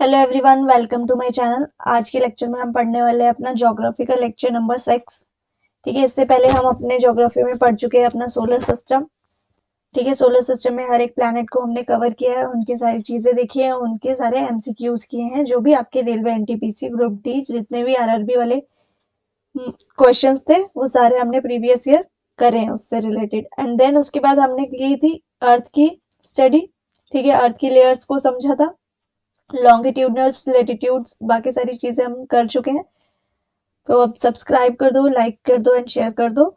Hello everyone, welcome to my channel. आज के lecture में हम पढ़ने वाले हैं अपना ज्योग्राफी का लेक्चर नंबर 6। ठीक है, इससे पहले हम अपने ज्योग्राफी में पढ़ चुके हैं अपना सोलर सिस्टम। ठीक है, सोलर सिस्टम में हर एक प्लैनेट को हमने कवर किया है, उनकी सारी चीजें देखी है, उनके सारे एमसीक्यूज किए हैं, जो भी आपके रेलवे एनटीपीसी ग्रुप डी जितने भी आरआरबी वाले क्वेश्चंस थे वो सारे हमने प्रीवियस ईयर करे हैं उससे रिलेटेड। एंड देन उसके बाद हमने की थी अर्थ की स्टडी। ठीक है, अर्थ की लेयर्स को समझा था, लॉन्गिट्यूडनल्स, लेटिट्यूड्स, बाकी सारी चीजें हम कर चुके हैं। तो अब सब्सक्राइब कर दो, लाइक कर दो एंड शेयर कर दो।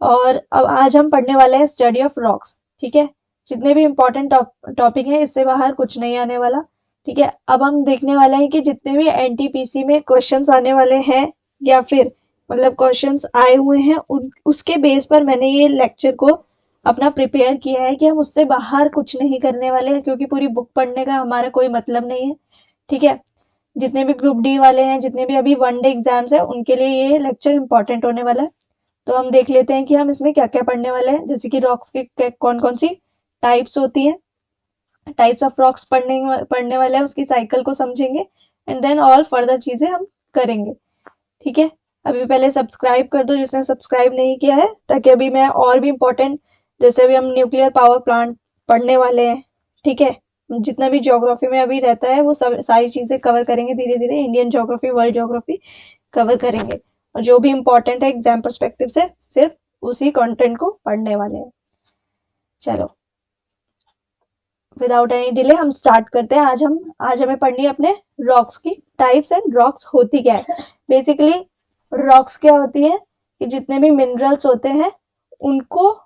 और अब आज हम पढ़ने वाले हैं स्टडी ऑफ रॉक्स। ठीक है, जितने भी इंपॉर्टेंट टॉपिक हैं इससे बाहर कुछ नहीं आने वाला। ठीक है, अब हम देखने वाले हैं कि जितने भी एनटीपीसी में क्वेश्चंस आने वाले हैं या फिर मतलब क्वेश्चंस आए हुए हैं उसके बेस पर मैंने ये लेक्चर को अपना प्रिपेयर किया है कि हम उससे बाहर कुछ नहीं करने वाले हैं, क्योंकि पूरी बुक पढ़ने का हमारा कोई मतलब नहीं है। ठीक है, जितने भी ग्रुप डी वाले हैं, जितने भी अभी वन डे एग्जाम्स है, उनके लिए ये लेक्चर इंपॉर्टेंट होने वाला है। तो हम देख लेते हैं कि हम इसमें क्या क्या पढ़ने वाले हैं। जैसे कि रॉक्स के कौन कौन सी टाइप्स होती हैं, टाइप्स ऑफ रॉक्स पढ़ने वाले हैं, उसकी साइकिल को समझेंगे एंड देन ऑल फर्दर चीजें हम करेंगे। ठीक है, अभी पहले सब्सक्राइब कर दो जिसने सब्सक्राइब नहीं किया है, ताकि अभी मैं और भी इम्पोर्टेंट, जैसे अभी हम न्यूक्लियर पावर प्लांट पढ़ने वाले हैं। ठीक है, जितना भी ज्योग्राफी में अभी रहता है वो सब सारी चीजें कवर करेंगे धीरे धीरे। Indian geography, world geography cover करेंगे, और जो भी इम्पोर्टेंट है एग्जाम परस्पेक्टिव से सिर्फ उसी कंटेंट को पढ़ने वाले हैं। चलो, विदाउट एनी डिले हम स्टार्ट करते हैं। आज हमें पढ़नी है अपने रॉक्स की टाइप्स एंड रॉक्स होती क्या है। बेसिकली रॉक्स क्या होती है कि जितने भी मिनरल्स होते हैं उनको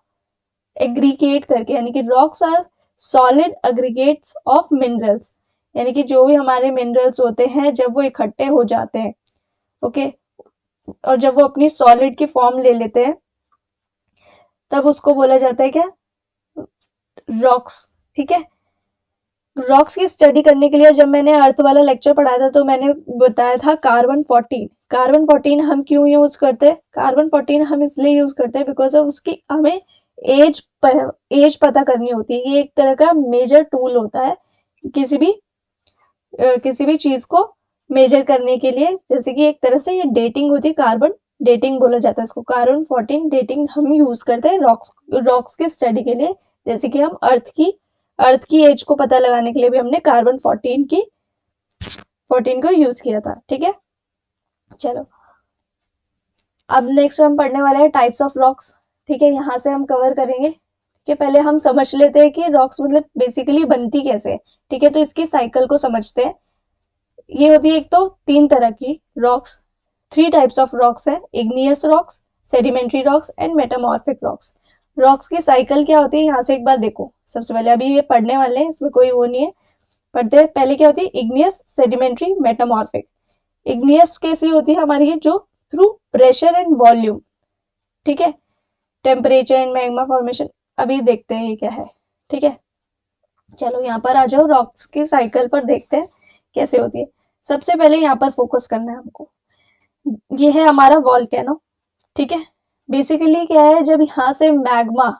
एग्रीगेट करके, यानी कि rocks are solid aggregates of minerals, यानी कि जो भी हमारे मिनरल्स होते हैं जब वो इकट्ठे हो जाते हैं, ओके, और जब वो अपनी सॉलिड की फॉर्म ले लेते हैं तब उसको बोला जाता है क्या, रॉक्स। ठीक है, रॉक्स की स्टडी करने के लिए जब मैंने अर्थ वाला लेक्चर पढ़ाया था तो मैंने बताया था कार्बन 14। कार्बन 14 हम क्यों यूज करते हैं? कार्बन 14 हम इसलिए यूज करते हैं बिकॉज ऑफ उसकी हमें एज एज पता करनी होती है। ये एक तरह का मेजर टूल होता है किसी भी चीज को मेजर करने के लिए। जैसे कि एक तरह से ये डेटिंग होती है, कार्बन डेटिंग बोला जाता है इसको। कार्बन 14 डेटिंग हम यूज करते हैं रॉक्स के स्टडी के लिए। जैसे कि हम अर्थ की एज को पता लगाने के लिए भी हमने कार्बन 14 को यूज किया था। ठीक है, चलो अब नेक्स्ट हम पढ़ने वाले हैं टाइप्स ऑफ रॉक्स। ठीक है, यहाँ से हम कवर करेंगे कि पहले हम समझ लेते हैं कि रॉक्स मतलब बेसिकली बनती कैसे है। ठीक है, तो इसकी साइकिल को समझते हैं। ये होती है एक तो तीन तरह की rocks, three types of rocks है, igneous rocks, sedimentary rocks and metamorphic rocks. Rocks की साइकिल क्या होती है यहाँ से एक बार देखो। सबसे पहले अभी ये पढ़ने वाले हैं, इसमें कोई वो नहीं है, पढ़ते हैं। पहले क्या होती है, इग्नियस, सेडिमेंट्री, मेटामॉर्फिक। इग्नियस कैसी होती है हमारी, ये जो थ्रू प्रेशर एंड वॉल्यूम, ठीक है, टेम्परेचर एंड मैग्मा फॉर्मेशन, अभी देखते हैं ये क्या है। ठीक है, चलो यहाँ पर आ जाओ, रॉक्स की साइकिल पर देखते हैं कैसे होती है। सबसे पहले यहाँ पर फोकस करना है हमको, ये है हमारा वॉल्केनो। ठीक है, बेसिकली क्या है, जब यहाँ से मैग्मा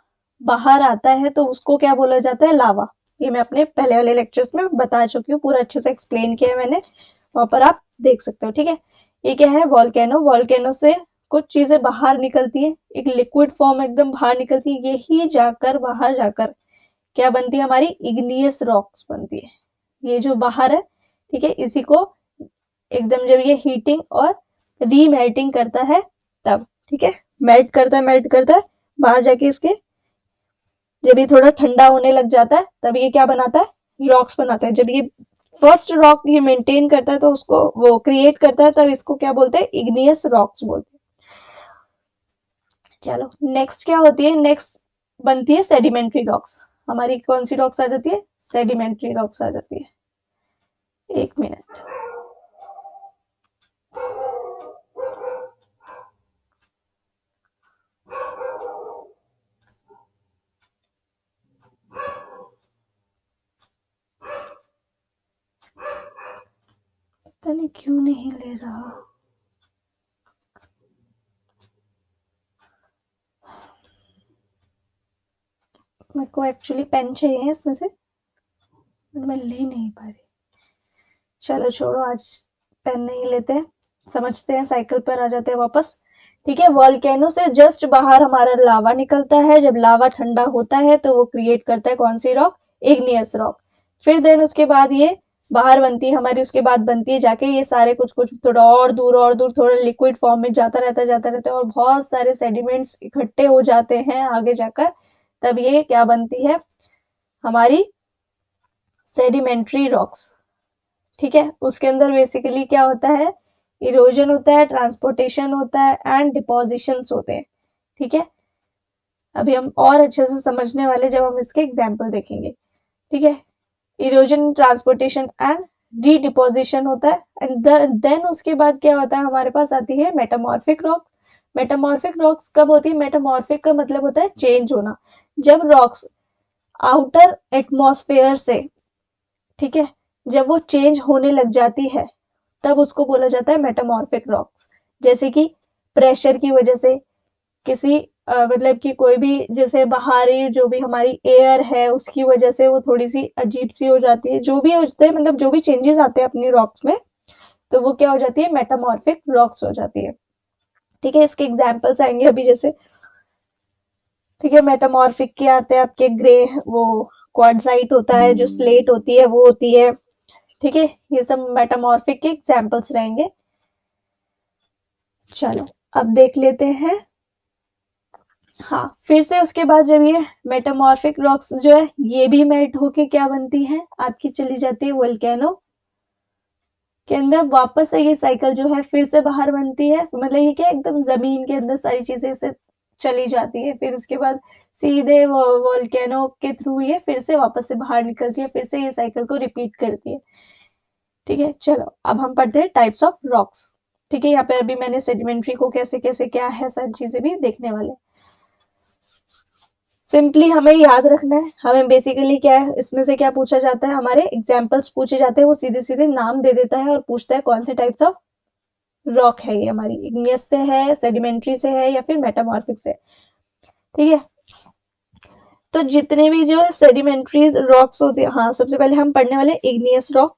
बाहर आता है तो उसको क्या बोला जाता है, लावा। ये मैं अपने पहले वाले लेक्चर्स में बता चुकी हूँ, पूरा अच्छे से एक्सप्लेन किया है मैंने, वहां पर आप देख सकते हो। ठीक है, ये क्या है, वॉल्केनो। वॉल्केनो से कुछ चीजें बाहर निकलती है, एक लिक्विड फॉर्म एकदम बाहर निकलती है, यही जाकर बाहर जाकर क्या बनती है, हमारी इग्नियस रॉक्स बनती है। ये जो बाहर है, ठीक है, इसी को एकदम जब ये हीटिंग और रीमेल्टिंग करता है तब, ठीक है, मेल्ट करता है बाहर जाके इसके, जब ये थोड़ा ठंडा होने लग जाता है तब ये क्या बनाता है, रॉक्स बनाता है। जब ये फर्स्ट रॉक ये मेंटेन करता है तो उसको वो क्रिएट करता है, तब इसको क्या बोलते हैं, इग्नियस रॉक्स बोलते हैं। चलो नेक्स्ट क्या होती है, नेक्स्ट बनती है सेडिमेंट्री रॉक्स। हमारी कौन सी रॉक्स आ जाती है, सेडिमेंट्री रॉक्स आ जाती है। एक मिनट, पता नहीं क्यों नहीं ले रहा। मेरे को एक्चुअली पेन चाहिए इसमें से, मैं ले नहीं पा रही। चलो छोड़ो, आज पेन नहीं लेते हैं, समझते हैं, साइकिल पर आ जाते हैं वापस। ठीक है, वॉल्केनो से जस्ट बाहर हमारा लावा निकलता है। जब लावा ठंडा होता है तो वो क्रिएट करता है कौन सी रॉक? Igneous rock. फिर देन उसके बाद ये बाहर बनती है हमारी, उसके बाद बनती है जाके ये सारे कुछ कुछ थोड़ा और दूर थोड़ा लिक्विड फॉर्म में जाता रहता है और बहुत सारे सेडिमेंट्स इकट्ठे हो जाते हैं आगे जाकर। तब ये क्या बनती है? हमारी सेडिमेंट्री रॉक्स। ठीक है, उसके अंदर बेसिकली क्या होता है? इरोजन होता है, ट्रांसपोर्टेशन होता है एंड डिपोजिशंस होते हैं। ठीक है, अभी हम और अच्छे से समझने वाले जब हम इसके एग्जाम्पल देखेंगे। ठीक है, इरोजन, ट्रांसपोर्टेशन एंड रीडिपोजिशन होता है एंड देन उसके बाद क्या होता है? हमारे पास आती है मेटामॉर्फिक रॉक्स। मेटामॉर्फिक रॉक्स कब होती है? मेटामॉर्फिक का मतलब होता है चेंज होना। जब रॉक्स आउटर एटमॉस्फेयर से, ठीक है, जब वो चेंज होने लग जाती है तब उसको बोला जाता है मेटामॉर्फिक रॉक्स। जैसे कि प्रेशर की वजह से किसी मतलब कि कोई भी जैसे बाहरी जो भी हमारी एयर है उसकी वजह से वो थोड़ी सी अजीब सी हो जाती है, जो भी होते हैं मतलब जो भी चेंजेस आते हैं अपनी रॉक्स में, तो वो क्या हो जाती है? मेटामॉर्फिक रॉक्स हो जाती है। ठीक है, इसके एग्जाम्पल्स आएंगे अभी जैसे। ठीक है, मेटामॉर्फिक के आते हैं आपके ग्रे, वो क्वार्टजाइट होता है, जो स्लेट होती है वो होती है। ठीक है, ये सब मेटामॉर्फिक के एग्जाम्पल्स रहेंगे। चलो अब देख लेते हैं। हाँ, फिर से उसके बाद जब ये मेटामॉर्फिक रॉक्स जो है ये भी मेल्ट होके क्या बनती है आपकी? चली जाती है वोल्केनो के अंदर। वापस से ये साइकिल जो है फिर से बाहर बनती है, मतलब ये क्या एकदम जमीन के अंदर सारी चीजें से चली जाती है, फिर उसके बाद सीधे वोल्केनो के थ्रू ये फिर से वापस से बाहर निकलती है, फिर से ये साइकिल को रिपीट करती है। ठीक है, चलो अब हम पढ़ते हैं टाइप्स ऑफ रॉक्स। ठीक है, यहाँ पे अभी मैंने सेडिमेंट्री को कैसे कैसे क्या है सारी चीजें भी देखने वाले। सिंपली हमें याद रखना है, हमें बेसिकली क्या है इसमें से क्या पूछा जाता है? हमारे एग्जाम्पल्स पूछे जाते हैं, वो सीधे सीधे नाम दे देता है और पूछता है कौन से टाइप्स ऑफ रॉक है ये हमारी, इग्नियस से है, सेडिमेंट्री से है या फिर मेटामॉर्फिक से। ठीक है, तो जितने भी जो सेडिमेंट्री रॉक्स होते हैं, हाँ सबसे पहले हम पढ़ने वाले इग्नियस रॉक।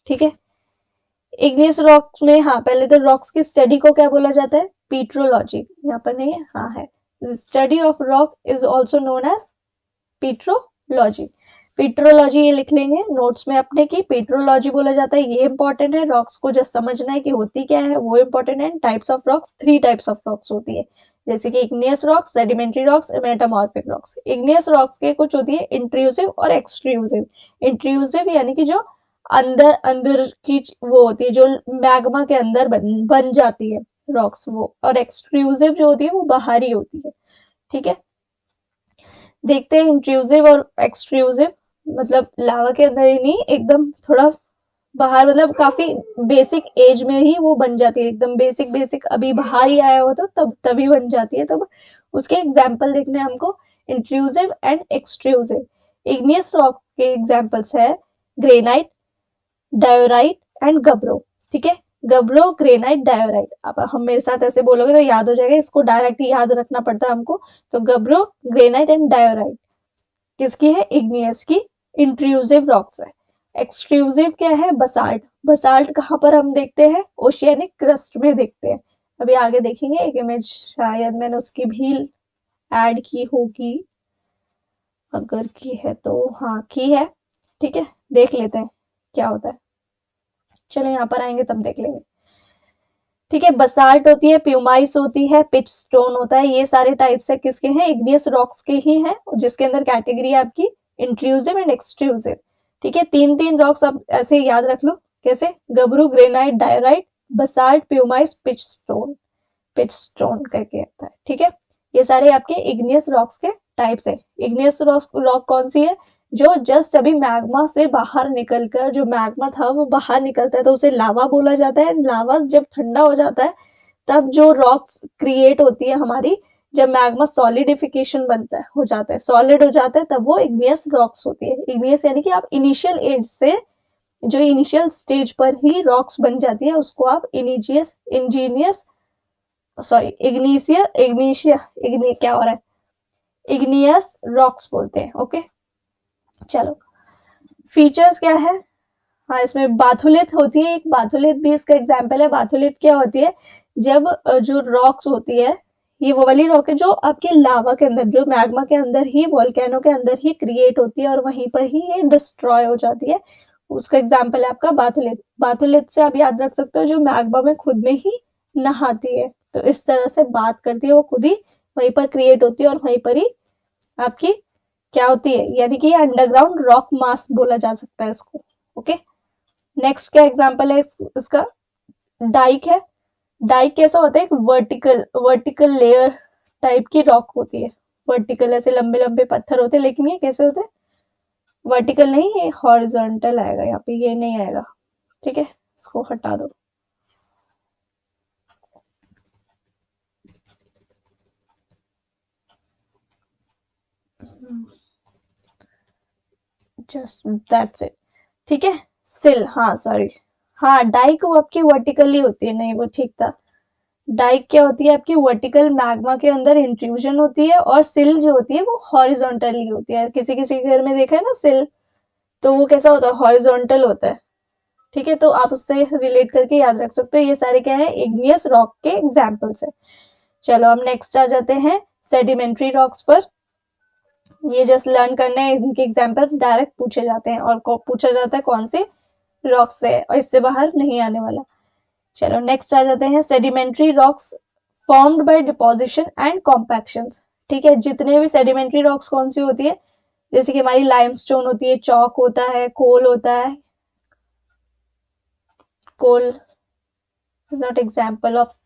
ठीक है, इग्नियस रॉक्स में, हाँ पहले तो रॉक्स की स्टडी को क्या बोला जाता है? पीट्रोलॉजी। यहाँ पर नहीं है, हाँ है। Study of rocks is also known as petrology. Petrology ये लिख लेंगे नोट्स में अपने की, पीट्रोलॉजी बोला जाता है, ये इंपॉर्टेंट है। रॉक्स को जस्ट समझना है कि होती क्या है, वो इंपॉर्टेंट है। Types of rocks, 3 types of rocks होती है, जैसे कि igneous rocks, sedimentary rocks, metamorphic rocks. Igneous rocks के कुछ होती है इंट्रूसिव और एक्सट्रूसिव। इंट्रूसिव यानी कि जो अंदर अंदर की वो होती है, जो मैग्मा के अंदर बन जाती है रॉक्स वो, और एक्सट्रूसिव जो होती है वो बाहरी होती है। ठीक है, देखते हैं इंट्रूसिव और एक्सट्रूसिव। मतलब लावा के अंदर ही नहीं, एकदम थोड़ा बाहर, मतलब काफी बेसिक एज में ही वो बन जाती है, एकदम बेसिक बेसिक अभी बाहर ही आया हो तो तब तभी बन जाती है। तब उसके एग्जाम्पल देखने हमको, intrusive and extrusive. Igneous rock के एग्जाम्पल्स है ग्रेनाइट, डायोराइट एंड गब्रो। ठीक है, गब्रो, ग्रेनाइट, डायोराइट। अब हम मेरे साथ ऐसे बोलोगे तो याद हो जाएगा, इसको डायरेक्ट याद रखना पड़ता है हमको। तो गब्रो, ग्रेनाइट एंड डायोराइट किसकी है? इग्नियस की इंट्रूसिव रॉक्स है। एक्सट्रूसिव क्या है? बसाल्ट। बसाल्ट कहाँ पर हम देखते हैं? ओशियनिक क्रस्ट में देखते हैं। अभी आगे देखेंगे एक इमेज, शायद मैंने उसकी भी ऐड की होगी, अगर की है तो, हाँ की है। ठीक है, देख लेते हैं क्या होता है। चलो यहाँ पर आएंगे तब देख लेंगे। ठीक है, बसाल्ट होती है, प्यूमाइस होती है, पिच स्टोन होता है, ये सारे टाइप्स है किसके हैं? इग्नियस रॉक्स के ही हैं, जिसके अंदर कैटेगरी है आपकी इंट्रूसिव एंड एक्सट्रूसिव। ठीक है, 3 रॉक्स आप ऐसे याद रख लो, कैसे? Gabbro, granite, diorite, basalt, pumice, pitch stone करके आता है। ठीक है, ये सारे आपके इग्नियस रॉक्स के टाइप्स है। इग्नियस रॉक कौन सी है? जो जस्ट अभी मैग्मा से बाहर निकलकर, जो मैग्मा था वो बाहर निकलता है तो उसे लावा बोला जाता है। लावा जब ठंडा हो जाता है तब जो रॉक्स क्रिएट होती है हमारी, जब मैग्मा सॉलिडिफिकेशन बनता है, हो जाता है, सॉलिड हो जाता है, तब वो इग्नियस रॉक्स होती है। इग्नियस यानी कि आप इनिशियल एज से, जो इनिशियल स्टेज पर ही रॉक्स बन जाती है उसको आप इंजीनियस सॉरी इग्निशिया इग्निशिया इग्नि क्या हो रहा है, इग्नियस रॉक्स बोलते हैं। ओके, चलो फीचर्स क्या है हाँ, इसमें बाथुलिथ होती है, एक बाथुलिथ भी इसका एग्जाम्पल है। बाथुलिथ क्या होती है, जब जो रॉक्स होती है, ये वो वाली रॉक है जो आपके लावा के अंदर, जो मैग्मा के अंदर ही, वोल्केनो के अंदर ही क्रिएट होती है और वहीं पर ही ये डिस्ट्रॉय हो जाती है, उसका एग्जाम्पल है आपका बाथुलिथ। बाथुलिथ से आप याद रख सकते हो जो मैग्मा में खुद में ही नहाती है, तो इस तरह से बात करती है, वो खुद ही वहीं पर क्रिएट होती है और वहीं पर ही आपकी क्या होती है, यानी कि अंडरग्राउंड रॉक मास बोला जा सकता है इसको। ओके, नेक्स्ट क्या एग्जांपल है इसका, डाइक है। डाइक कैसा होता है, एक वर्टिकल वर्टिकल लेयर टाइप की रॉक होती है। वर्टिकल ऐसे लंबे लंबे पत्थर होते हैं, लेकिन ये कैसे होते हैं, वर्टिकल नहीं, ये हॉरिजॉन्टल आएगा यहाँ पे, ये नहीं आएगा। ठीक है, इसको हटा दो। Just that's it. ठीक है, सिल, हाँ सॉरी, हाँ डाइक वो आपकी वर्टिकली होती है, नहीं वो ठीक था। डाइक क्या होती है, आपकी वर्टिकल मैग्मा के अंदर इंट्रूजन होती है, और सिल जो होती है वो हॉरिजॉन्टली होती है। किसी किसी घर में देखा है ना सिल, तो वो कैसा होता है, हॉरिजॉन्टल होता है। ठीक है, तो आप उससे रिलेट करके याद रख सकते हो। ये सारे क्या है, इग्नियस रॉक के एग्जाम्पल्स है। चलो हम नेक्स्ट आ जाते हैं सेडिमेंट्री रॉक्स पर। ये जस्ट लर्न करने हैं, इनके एग्जाम्पल्स डायरेक्ट पूछे जाते हैं, और पूछा जाता है कौन से रॉक से है, और इससे बाहर नहीं आने वाला। चलो नेक्स्ट आ जाते हैं sedimentary rocks formed by deposition and compaction. ठीक है, जितने भी सेडिमेंट्री रॉक्स कौन सी होती है, जैसे कि हमारी लाइमस्टोन होती है, चौक होता है, कोल होता है। Coal is not example of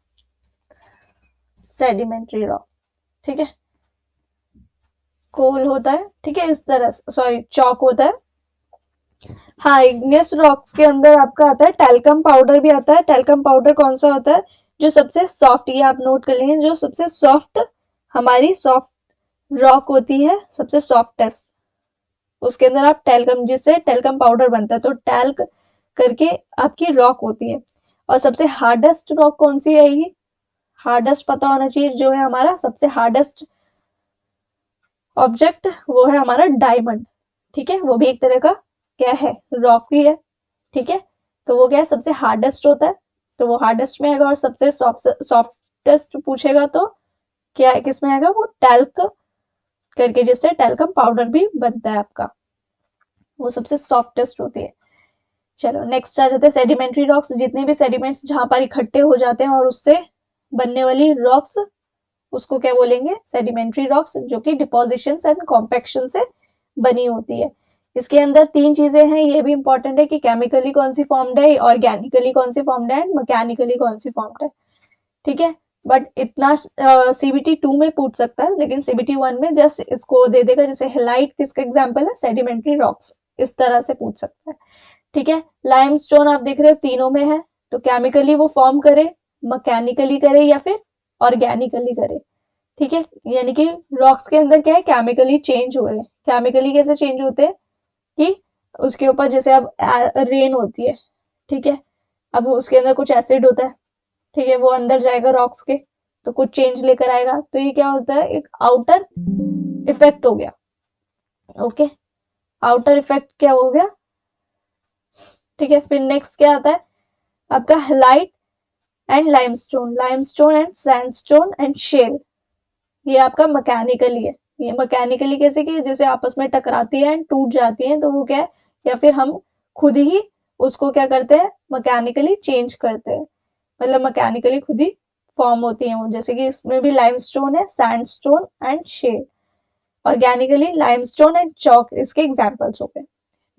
sedimentary rock. ठीक है, कोल होता है, ठीक है, इस तरह से, सॉरी चौक होता है। हाँ, इग्नियस रॉक्स के अंदर आपका आता है टैल्कम पाउडर भी आता है। टैल्कम पाउडर कौन सा होता है, जो सबसे सॉफ्ट, ये आप नोट कर लेंगे, जो सबसे सॉफ्ट हमारी सॉफ्ट रॉक होती है, सबसे सॉफ्टेस्ट, उसके अंदर आप टैल्कम, जिससे टैल्कम पाउडर बनता है, तो टैल्क करके आपकी रॉक होती है। और सबसे हार्डेस्ट रॉक कौन सी है, ये हार्डेस्ट पता होना चाहिए, जो है हमारा सबसे हार्डेस्ट ऑब्जेक्ट, वो है हमारा डायमंड। ठीक है, वो भी एक तरह का क्या है, रॉक ही है। ठीक है, तो वो क्या है, सबसे हार्डेस्ट होता है, तो वो हार्डेस्ट में आएगा। और सबसे सॉफ्टेस्ट पूछेगा तो क्या है, किस में आएगा, वो टैल्क करके, जिससे टैल्कम पाउडर भी बनता है आपका, वो सबसे सॉफ्टेस्ट होती है। चलो नेक्स्ट आ जाते हैं सेडिमेंट्री रॉक्स। जितने भी सेडिमेंट्स जहां पर इकट्ठे हो जाते हैं और उससे बनने वाली रॉक्स, उसको क्या बोलेंगे, सेडिमेंट्री रॉक्स, जो कि डिपोजिशन एंड कॉम्पैक्शन से बनी होती है। इसके अंदर तीन चीजें हैं, ये भी इंपॉर्टेंट है कि केमिकली कौन सी फॉर्म्ड है, ऑर्गेनिकली कौन सी फॉर्म्ड है, एंड मैकेनिकली कौन सी फॉर्म्ड है। ठीक है, बट इतना सीबीटी 2 में पूछ सकता है, लेकिन सीबीटी 1 में जस्ट इसको दे देगा, जैसे हेलाइट किसका एग्जाम्पल है, सेडिमेंट्री रॉक्स, इस तरह से पूछ सकता है। ठीक है, लाइमस्टोन आप देख रहे हो तीनों में है, तो केमिकली वो फॉर्म करे, मैकेनिकली करे, या फिर ऑर्गेनिकली करे। ठीक है, यानी कि रॉक्स के अंदर क्या है, केमिकली चेंज हो रहे हैं। केमिकली कैसे चेंज होते हैं, कि उसके ऊपर जैसे अब रेन होती है, ठीक है, अब उसके अंदर कुछ एसिड होता है, ठीक है, वो अंदर जाएगा रॉक्स के, तो कुछ चेंज लेकर आएगा, तो ये क्या होता है, एक आउटर इफेक्ट हो गया। ओके, आउटर इफेक्ट क्या हो गया। ठीक है, फिर नेक्स्ट क्या आता है आपका, halite and limestone, limestone and sandstone and shale, ये आपका मैकेनिकली है। ये मैकेनिकली कैसे कि जैसे आपस में टकराती है एंड टूट जाती है, तो वो क्या है, या फिर हम खुद ही उसको क्या करते हैं, मैकेनिकली चेंज करते हैं, मतलब मैकेनिकली खुद ही फॉर्म होती है वो। जैसे कि इसमें भी लाइमस्टोन है, sandstone and shale. Organically limestone and chalk इसके एग्जाम्पल्स हो गए।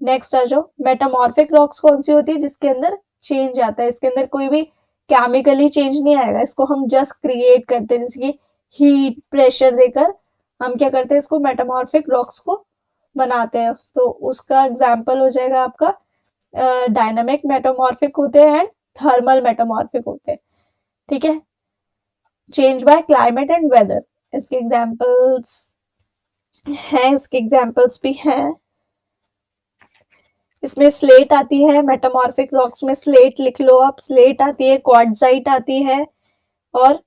नेक्स्ट आ जाओ, मेटामॉर्फिक रॉक्स कौन सी होती है, जिसके अंदर चेंज आता है, इसके अंदर कोई भी केमिकली चेंज नहीं आएगा, इसको हम जस्ट क्रिएट करते हैं, जैसे कि हीट प्रेशर देकर हम क्या करते हैं, इसको मेटामॉर्फिक रॉक्स को बनाते हैं। तो उसका एग्जाम्पल हो जाएगा आपका डायनामिक मेटामॉर्फिक होते हैं एंड थर्मल मेटामॉर्फिक होते हैं। ठीक है, change by climate and weather, इसके एग्जाम्पल्स हैं, इसके एग्जाम्पल्स भी हैं। इसमें स्लेट आती है, मेटामॉर्फिक रॉक्स में स्लेट लिख लो आप, स्लेट आती है, क्वार्टजाइट आती है, और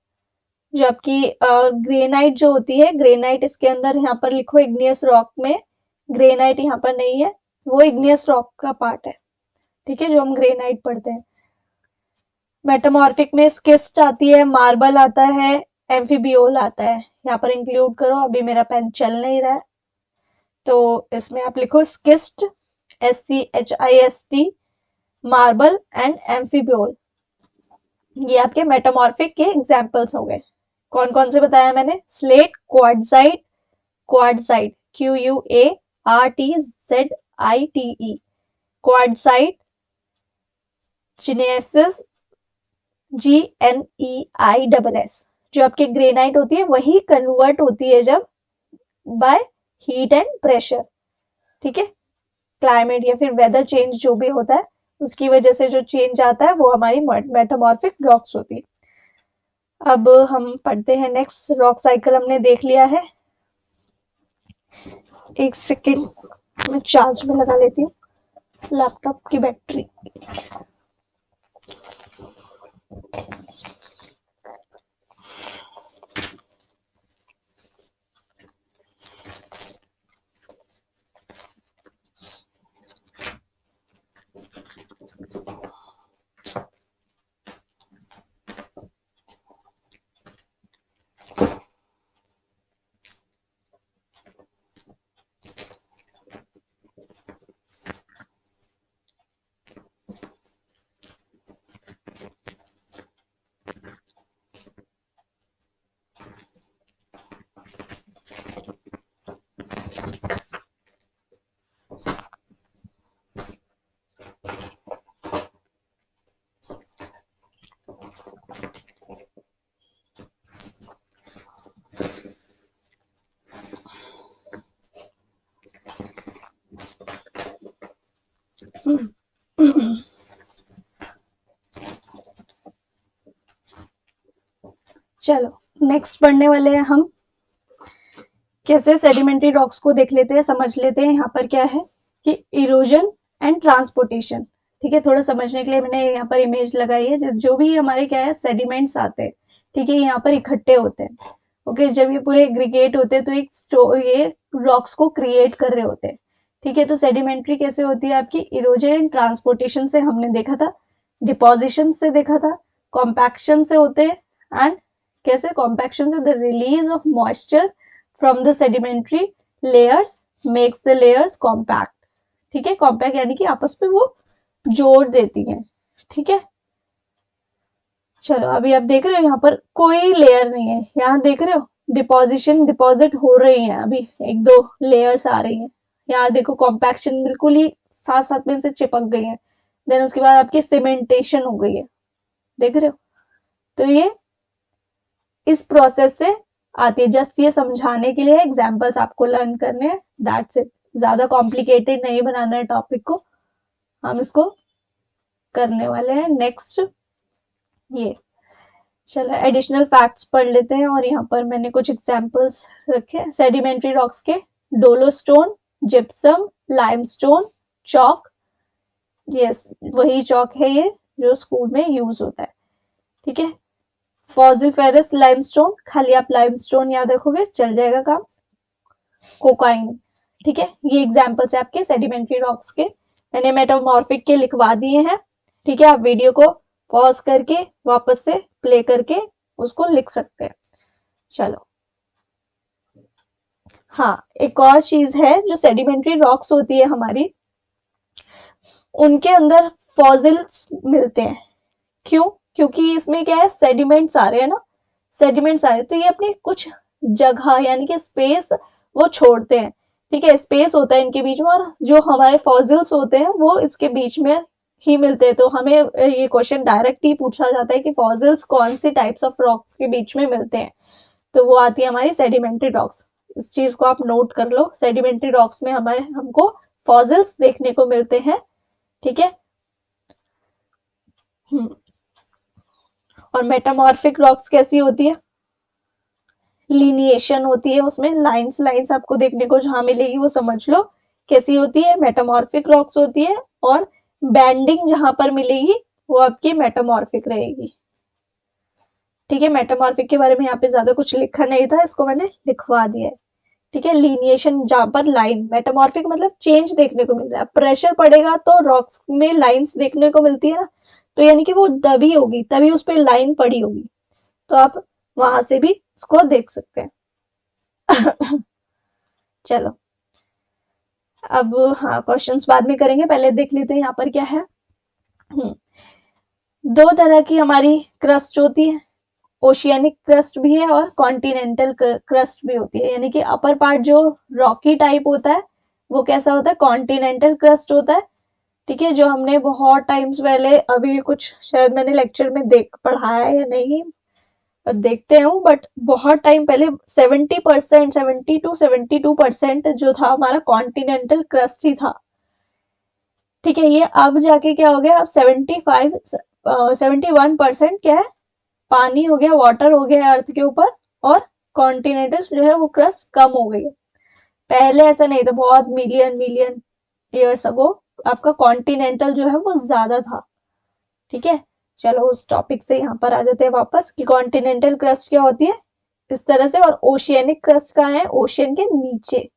जबकि ग्रेनाइट जो होती है, ग्रेनाइट इसके अंदर यहाँ पर लिखो, इग्नियस रॉक में ग्रेनाइट यहाँ पर नहीं है, वो इग्नियस रॉक का पार्ट है। ठीक है, जो हम ग्रेनाइट पढ़ते हैं। मेटामॉर्फिक में स्किस्ट आती है, मार्बल आता है, एम्फीबियोल आता है। यहाँ पर इंक्लूड करो, अभी मेरा पेन चल नहीं रहा है तो इसमें आप लिखो स्किस्ट, SCHIST, मार्बल एंड एम्फीबियोल। ये आपके मेटामॉर्फिक के एग्जाम्पल्स हो गए। कौन कौन से बताया मैंने? Slate, quartzite, quartzite QUARTZITE, quartzite, gneiss, GNEISS। जो आपके ग्रेनाइट होती है वही कन्वर्ट होती है जब बाय हीट एंड प्रेशर। ठीक है, क्लाइमेट या फिर वेदर चेंज जो भी होता है उसकी वजह से जो चेंज आता है वो हमारी मेटामॉर्फिक रॉक्स होती है। अब हम पढ़ते हैं नेक्स्ट। रॉक साइकिल हमने देख लिया है। एक सेकेंड मैं चार्ज में लगा लेती हूँ लैपटॉप की बैटरी। चलो नेक्स्ट पढ़ने वाले हैं हम कैसे सेडिमेंट्री रॉक्स को देख लेते हैं, समझ लेते हैं। यहाँ पर क्या है कि इरोजन एंड ट्रांसपोर्टेशन। ठीक है, थोड़ा समझने के लिए मैंने यहाँ पर इमेज लगाई है। जो भी हमारे क्या है सेडिमेंट्स आते हैं, ठीक है, यहाँ पर इकट्ठे होते हैं। ओके, जब ये पूरे एग्रीगेट होते हैं तो एक ये रॉक्स को क्रिएट कर रहे होते हैं। ठीक है, तो सेडिमेंट्री कैसे होती है आपकी? इरोजन एंड ट्रांसपोर्टेशन से हमने देखा था, डिपोजिशन से देखा था, कॉम्पैक्शन से होते हैं एंड कैसे कॉम्पैक्शन से the release of moisture from the sedimentary layers makes the layers compact. ठीक है, कॉम्पैक्ट यानी कि आपस में वो जोड़ देती हैं। ठीक है, चलो अभी आप देख रहे हो यहाँ पर कोई लेयर नहीं है। यहाँ देख रहे हो डिपॉजिट हो रही है, अभी एक दो लेयर्स आ रही हैं। यहाँ देखो कॉम्पैक्शन बिल्कुल ही साथ साथ में से चिपक गई है। देन उसके बाद आपकी सीमेंटेशन हो गई है, देख रहे हो। तो ये इस प्रोसेस से आती है। जस्ट ये समझाने के लिए एग्जांपल्स आपको लर्न करने हैं, दैट्स इट। ज्यादा कॉम्प्लिकेटेड नहीं बनाना है टॉपिक को, हम इसको करने वाले हैं नेक्स्ट। ये चलो एडिशनल फैक्ट्स पढ़ लेते हैं और यहाँ पर मैंने कुछ एग्जांपल्स रखे सेडिमेंट्री रॉक्स के। डोलोस्टोन, जिप्सम, लाइमस्टोन, चॉक। यस, वही चॉक है ये जो स्कूल में यूज होता है। ठीक है, फॉजिफेरस लाइमस्टोन, खाली आप लाइमस्टोन याद रखोगे चल जाएगा काम। कोकाइन। ठीक है, ये एग्जांपल्स है आपके सेडिमेंट्री रॉक्स के। मैंने मेटामॉर्फिक के लिखवा दिए हैं। ठीक है, आप वीडियो को पॉज करके वापस से प्ले करके उसको लिख सकते हैं। चलो, हाँ एक और चीज है, जो सेडिमेंट्री रॉक्स होती है हमारी, उनके अंदर फॉसिल्स मिलते हैं। क्यों? क्योंकि इसमें क्या है, सेडिमेंट्स आ रहे हैं ना, सेडिमेंट्स आ रहे हैं तो ये अपनी कुछ जगह यानी कि स्पेस वो छोड़ते हैं। ठीक है, स्पेस होता है इनके बीच में, और जो हमारे फॉसिल्स होते हैं वो इसके बीच में ही मिलते हैं। तो हमें ये क्वेश्चन डायरेक्ट ही पूछा जाता है कि फॉसिल्स कौन सी टाइप्स ऑफ रॉक्स के बीच में मिलते हैं, तो वो आती है हमारी सेडिमेंट्री रॉक्स। इस चीज को आप नोट कर लो, सेडिमेंट्री रॉक्स में हमारे हमको फॉसिल्स देखने को मिलते हैं। ठीक है, और मेटामॉर्फिक रॉक्स कैसी होती है? लिनिएशन होती है, उसमें लाइंस लाइंस आपको देखने को जहां मिलेगी वो समझ लो कैसी होती है, मेटामॉर्फिक रॉक्स होती है। और बैंडिंग जहां पर मिलेगी वो आपकी मेटामॉर्फिक रहेगी। ठीक है, मेटामॉर्फिक के बारे में यहाँ पे ज्यादा कुछ लिखा नहीं था, इसको मैंने लिखवा दिया है। ठीक है, लीनिएशन जहां पर लाइन, मेटामॉर्फिक मतलब चेंज देखने को मिल रहा है। प्रेशर पड़ेगा तो रॉक्स में लाइंस देखने को मिलती है ना, तो यानी कि वो दबी होगी तभी उस पर लाइन पड़ी होगी, तो आप वहां से भी उसको देख सकते हैं। चलो अब हाँ क्वेश्चंस बाद में करेंगे, पहले देख लेते हैं यहाँ पर क्या है। दो तरह की हमारी क्रस्ट होती है, ओशियनिक क्रस्ट भी है और कॉन्टिनेंटल क्रस्ट भी होती है। यानी कि अपर पार्ट जो रॉकी टाइप होता है वो कैसा होता है, कॉन्टिनेंटल क्रस्ट होता है। ठीक है, जो हमने बहुत टाइम्स पहले, अभी कुछ शायद मैंने लेक्चर में देख पढ़ाया है या नहीं देखते हूँ, बट बहुत टाइम पहले 70%, 70 to 72% जो था हमारा कॉन्टिनेंटल क्रस्ट ही था। ठीक है, ये अब जाके क्या हो गया, अब 71% क्या है, पानी हो गया, वाटर हो गया अर्थ के ऊपर, और कॉन्टिनेंटल जो है वो क्रस्ट कम हो गई है। पहले ऐसा नहीं था, बहुत मिलियन मिलियन ईयर्स अगो आपका कॉन्टिनेंटल जो है वो ज्यादा था। ठीक है, चलो उस टॉपिक से यहाँ पर आ जाते हैं वापस कि कॉन्टिनेंटल क्रस्ट क्या होती है इस तरह से, और ओशियनिक क्रस्ट कहाँ है, ओशियन के नीचे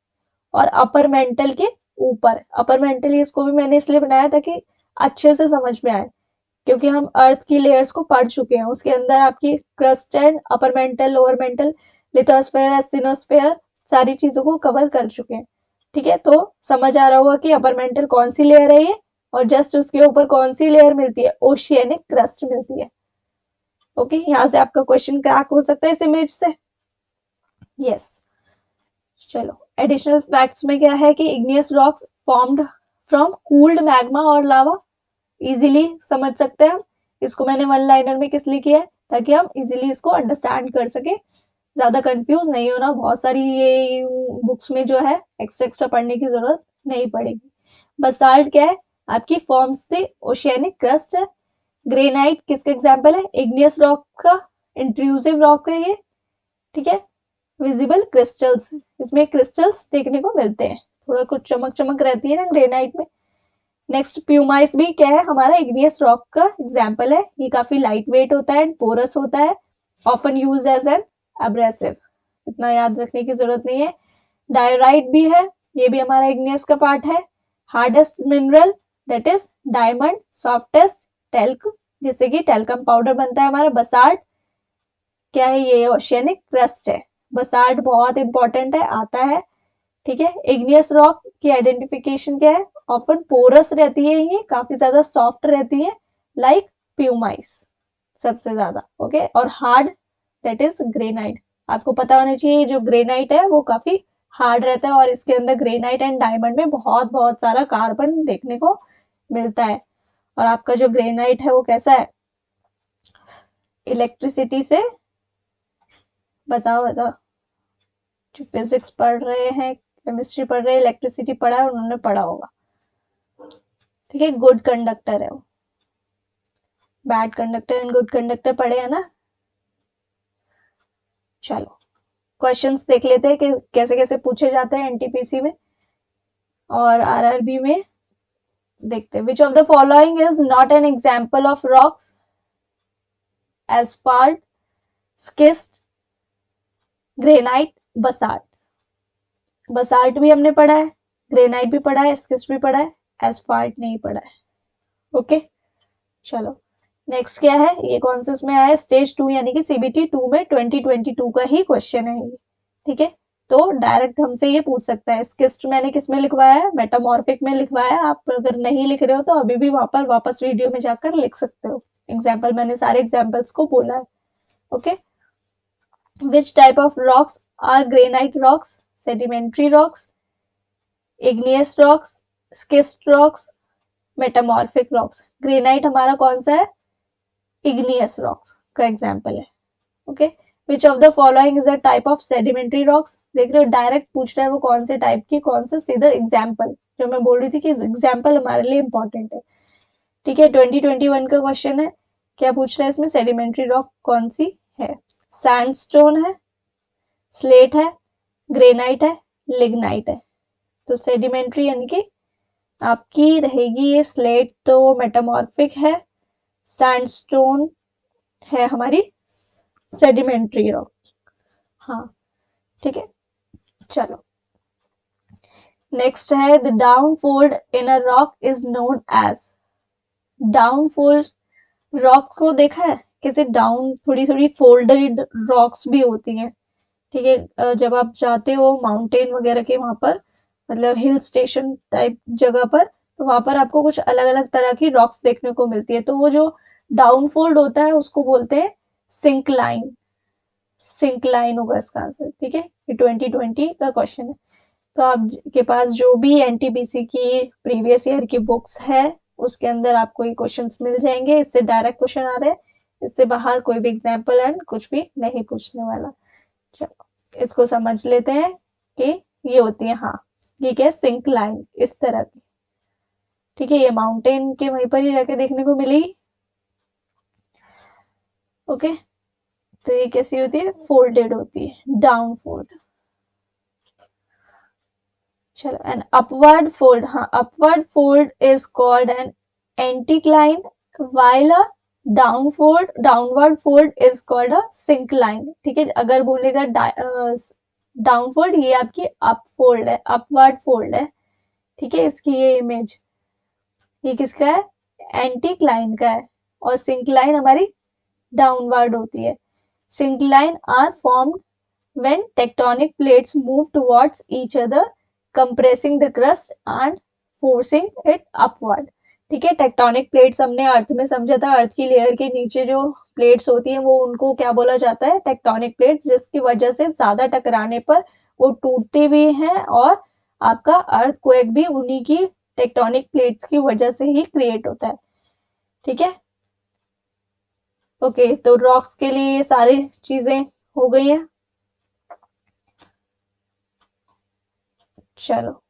और अपर मेंटल के ऊपर। अपर मेंटल इसको भी मैंने इसलिए बनाया ताकि अच्छे से समझ में आए, क्योंकि हम अर्थ की लेयर्स को पढ़ चुके हैं, उसके अंदर आपकी crust and upper mantle, lower mantle, lithosphere, asthenosphere, सारी चीजों को कवर कर चुके हैं। ठीक है, तो समझ आ रहा होगा कि अपर मेंटल कौन सी लेयर है ये, और जस्ट उसके ऊपर कौन सी लेयर मिलती है, ओशियनिक क्रस्ट मिलती है। ओके, यहाँ से आपका क्वेश्चन क्रैक हो सकता है इस इमेज से। यस, चलो एडिशनल फैक्ट्स में क्या है कि igneous rocks formed from cooled magma और लावा। इजीली समझ सकते हैं हम इसको, मैंने वन लाइनर में किस लिए किया है ताकि हम इजीली इसको अंडरस्टैंड कर सके, ज्यादा कंफ्यूज नहीं होना। बहुत सारी ये बुक्स में जो है एक्स्ट्रा एक्स्ट्रा पढ़ने की जरूरत नहीं पड़ेगी। बसाल्ट क्या है, आपकी फॉर्म्स थी ओशियनिक क्रस्ट है। ग्रेनाइट किसका एग्जाम्पल है, इग्नियस रॉक का, इंट्रूसिव रॉक है ये। ठीक है, विजिबल क्रिस्टल्स, इसमें क्रिस्टल्स देखने को मिलते हैं, थोड़ा कुछ चमक चमक रहती है ना ग्रेनाइट में। नेक्स्ट प्यूमाइस भी क्या है, हमारा इग्नियस रॉक का एग्जाम्पल है। ये काफी लाइट वेट होता है, पोरस होता है, often use as an abrasive, इतना याद रखने की जरूरत नहीं है। डायोराइट भी है, ये भी हमारा इग्नियस का पार्ट है। Hardest mineral that is diamond, softest talc, जिससे कि टेल्कम पाउडर बनता है हमारा। बसाल्ट क्या है, ये ओशियनिक क्रस्ट है। बसाल्ट बहुत इंपॉर्टेंट है, आता है। ठीक है, इग्नियस रॉक की आइडेंटिफिकेशन क्या है, ऑफन पोरस रहती है, ये काफी ज्यादा सॉफ्ट रहती है, लाइक प्यूमाइस सबसे ज्यादा। ओके, और हार्ड दैट इज ग्रेनाइट। आपको पता होना चाहिए जो ग्रेनाइट है वो काफी हार्ड रहता है, और इसके अंदर ग्रेनाइट एंड डायमंड में बहुत बहुत सारा कार्बन देखने को मिलता है। और आपका जो ग्रेनाइट है वो कैसा है, इलेक्ट्रिसिटी से, बताओ बताओ, जो फिजिक्स पढ़ रहे हैं, केमिस्ट्री पढ़ रहे हैं, इलेक्ट्रिसिटी पढ़ा है, उन्होंने पढ़ा होगा। ठीक है, गुड कंडक्टर है वो। Bad conductor and good conductor पढ़े हैं ना। चलो क्वेश्चंस देख लेते हैं कि कैसे कैसे पूछे जाते हैं एनटीपीसी में और आरआरबी में। देखते हैं, which of the following is not an example of rocks, asphalt, schist, granite, basalt. Basalt भी हमने पढ़ा है, ग्रेनाइट भी पढ़ा है, स्किस्ट भी पढ़ा है, एस्फाल्ट नहीं पढ़ा है। ओके, चलो नेक्स्ट क्या है, ये कौन से उसमें आया, स्टेज 2 यानी कि सीबीटी 2 में 2022 का ही क्वेश्चन है ये। ठीक है, तो डायरेक्ट हमसे ये पूछ सकता है। स्किस्ट मैंने किस में लिखवाया है, मेटामॉर्फिक में लिखवाया है। आप अगर नहीं लिख रहे हो तो अभी भी वहां पर वापस वीडियो में जाकर लिख सकते हो। एग्जाम्पल मैंने सारे एग्जाम्पल्स को बोला है। Okay, which type of rocks are granite rocks, sedimentary rocks, igneous rocks, schist rocks, metamorphic rocks. Granite हमारा कौन सा है, इग्नियस रॉक्स का एग्जाम्पल है। Okay, which of the following is a type of sedimentary rocks. देख रहे हो direct पूछ रहा है वो कौन से टाइप की, कौन से, सीधा एग्जाम्पल। जो मैं बोल रही थी कि एग्जाम्पल हमारे लिए इंपॉर्टेंट है। ठीक है, 2021 का क्वेश्चन है, क्या पूछ रहा है इसमें, सेडिमेंट्री रॉक कौन सी है। सैंडस्टोन है, स्लेट है, ग्रेनाइट है, लिग्नाइट है। तो सेडिमेंट्री यानी कि आपकी रहेगी ये स्लेट, तो मेटामॉर्फिक है। सैंडस्टोन है हमारी सेडिमेंट्री रॉक। हाँ ठीक है, चलो नेक्स्ट है the downfold in a rock is known as. Downfold rock को देखा है कैसे डाउन थोड़ी थोड़ी फोल्डेड रॉक्स भी होती हैं, ठीक है। जब आप जाते हो माउंटेन वगैरह के वहां पर, मतलब हिल स्टेशन टाइप जगह पर, तो वहां पर आपको कुछ अलग अलग तरह की रॉक्स देखने को मिलती है, तो वो जो डाउनफोल्ड होता है उसको बोलते हैं सिंक लाइन। सिंक लाइन होगा इसका आंसर, ठीक है। ये 2020 का क्वेश्चन है। तो आपके पास जो भी एनटीपीसी की प्रीवियस ईयर की बुक्स है उसके अंदर आपको ये क्वेश्चंस मिल जाएंगे। इससे डायरेक्ट क्वेश्चन आ रहे हैं, इससे बाहर कोई भी एग्जाम्पल एंड कुछ भी नहीं पूछने वाला। चलो इसको समझ लेते हैं कि ये होती है, हाँ ये क्या सिंक लाइन इस तरह की, ठीक है। ये माउंटेन के वहीं पर ही जाके देखने को मिली। ओके, तो ये कैसी होती है, फोल्डेड होती है, डाउन फोल्ड। चलो एन अपवर्ड फोल्ड, हाँ upward fold is called an anticline while a downward fold is called a syncline, ठीक है। अगर बोलेगा डाउन फोल्ड, ये आपकी अप फोल्ड है, अपवर्ड फोल्ड है, ठीक है। इसकी ये इमेज, ये किसका है, एंटीक्लाइन का है, और सिंकलाइन हमारी डाउनवर्ड होती है। Syncline are formed when tectonic plates move towards each other, compressing the crust and forcing it upward, ठीक है। टेक्टोनिक प्लेट्स हमने अर्थ में समझा था, अर्थ की लेयर के नीचे जो प्लेट्स होती हैं वो उनको क्या बोला जाता है, टेक्टोनिक प्लेट्स, जिसकी वजह से ज्यादा टकराने पर वो टूटती भी हैं और आपका अर्थक्वेक भी उन्हीं की टेक्टोनिक प्लेट्स की वजह से ही क्रिएट होता है, ठीक है। ओके, तो रॉक्स के लिए ये सारी चीजें हो गई हैं। चलो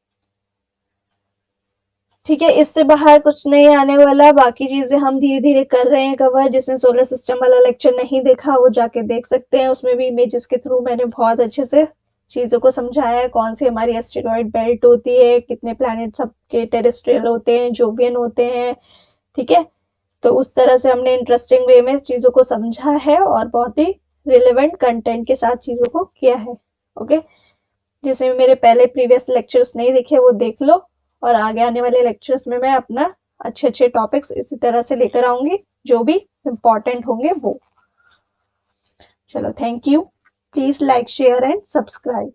ठीक है, इससे बाहर कुछ नहीं आने वाला। बाकी चीजें हम धीरे धीरे कर रहे हैं कवर। जिसने सोलर सिस्टम वाला लेक्चर नहीं देखा वो जाके देख सकते हैं, उसमें भी इमेजेस के थ्रू मैंने बहुत अच्छे से चीजों को समझाया है, कौन सी हमारी एस्टेरॉइड बेल्ट होती है, कितने प्लैनेट सबके टेरेस्ट्रियल होते हैं, जोवियन होते हैं, ठीक है। तो उस तरह से हमने इंटरेस्टिंग वे में चीजों को समझा है और बहुत ही रिलेवेंट कंटेंट के साथ चीजों को किया है। ओके, जिसने मेरे पहले प्रीवियस लेक्चर्स नहीं देखे वो देख लो, और आगे आने वाले लेक्चर्स में मैं अपना अच्छे अच्छे टॉपिक्स इसी तरह से लेकर आऊंगी जो भी इम्पोर्टेंट होंगे वो। चलो thank you, please like share and subscribe.